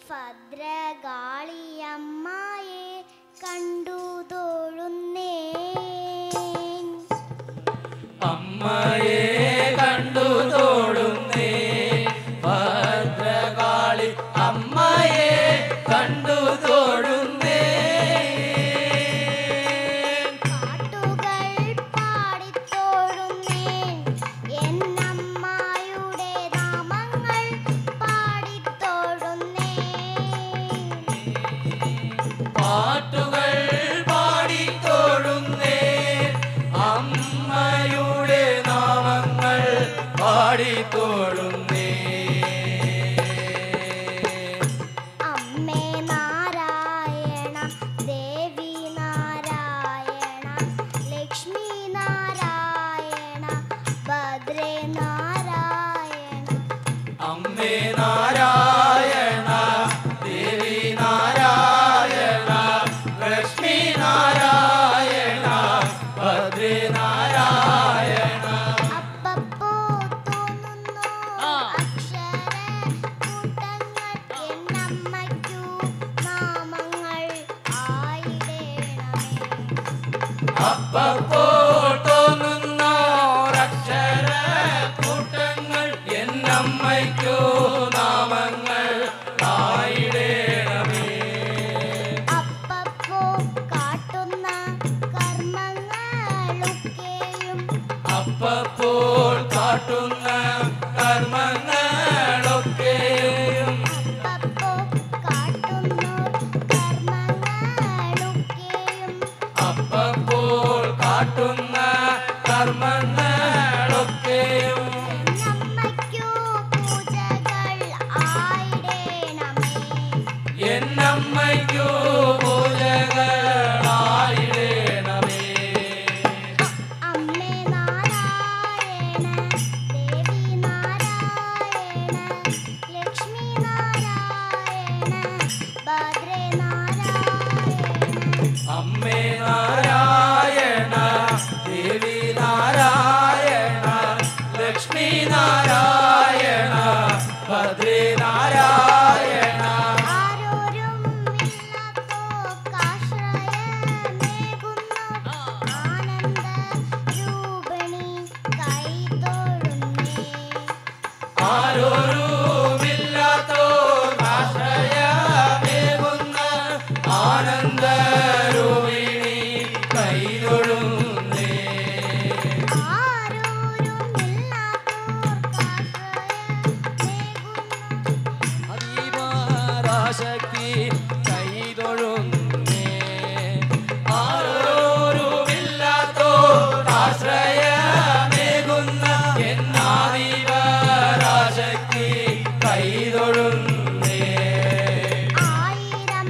ഭദ്രകാളിയമ്മയെ കണ്ടു തൊഴുന്നേ അമ്മയെ കണ്ടു തൊഴുന്നേ ഭദ്രകാളി അമ്മയെ കണ്ടു തൊഴുന്നേ പാട്ടുകൾ പാടിത്തൊഴുന്നേ എന്നമ്മയുടെ നാമങ്ങൾ പാടിത്തൊഴുന്നേ പാട്ടുകൾ പാടിത്തൊഴുന്നേ അമ്മയുടെ നാമങ്ങൾ പാടിത്തൊഴുന്നേ അമ്മേ നാരായണ ദേവി നാരായണ ലക്ഷ്മി നാരായണ ഭദ്രേ നാരായണ അമ്മേ നാരായണ ദേവി നാരായണ ലക്ഷ്മി നാരായണ ഭദ്രേ നാരായണ അപ്പപ്പോ തോന്നുന്നു അക്ഷരക്കൂട്ടങ്ങൾ എന്നമ്മയ്ക്കു നാമങ്ങൾ ആയിടേണമേ അപ്പപ്പോൾ തോന്നുന്നോരക്ഷര കൂട്ടങ്ങൾ എന്നമ്മയ്ക്കു നാമങ്ങൾ ആയിടേണമേ അപ്പപ്പോ കാട്ടുന്ന കർമ്മങ്ങളൊക്കെയും അപ്പപ്പോൾ കാട്ടുന്ന കർമ്മങ്ങളൊക്കെയും അപ്പപ്പോ കാട്ടുന്നു കർമ്മങ്ങളൊക്കെയും അപ്പപ്പോൾ കാട്ടുന്ന കർമ്മങ്ങളൊക്കെയും എന്നമ്മയ്ക്കു പൂജകൾ ആയിടേണമേ എന്നമ്മയ്ക്കു പൂജകളായിടേണമേ അമ്മേ നാരായണ ദേവി നാരായണ ലക്ഷ്മി നാരായണ ഭദ്രേ നാരായണ അമ്മേ നാരായണ ദേവി നാരായണ ലക്ഷ്മി നാരായണ ഭദ്രേ നാരായണ ആരോരും ഇല്ലാത്തോർക്കാശ്രയമേകുന്നു ആനന്ദ രൂപിണി കൈതൊഴുന്നേ ആരോരുമില്ലാത്തോരാശ്രയമേകുന്ന ആനന്ദരൂപിണി കൈതൊഴുന്നേ അതീവരാശക്തി കൈതൊഴുന്നേ ആരോരുമില്ലാത്തോരാശ്രയമേകുന്ന എന്നാദീവരാശക്തി കൈതൊഴുന്നേ ആയിരം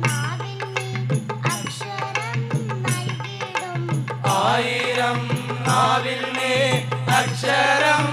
നാവിൽ നീ അക്ഷരം നൽകിടും ആയിരം നാവിൽ നീ അക്ഷരം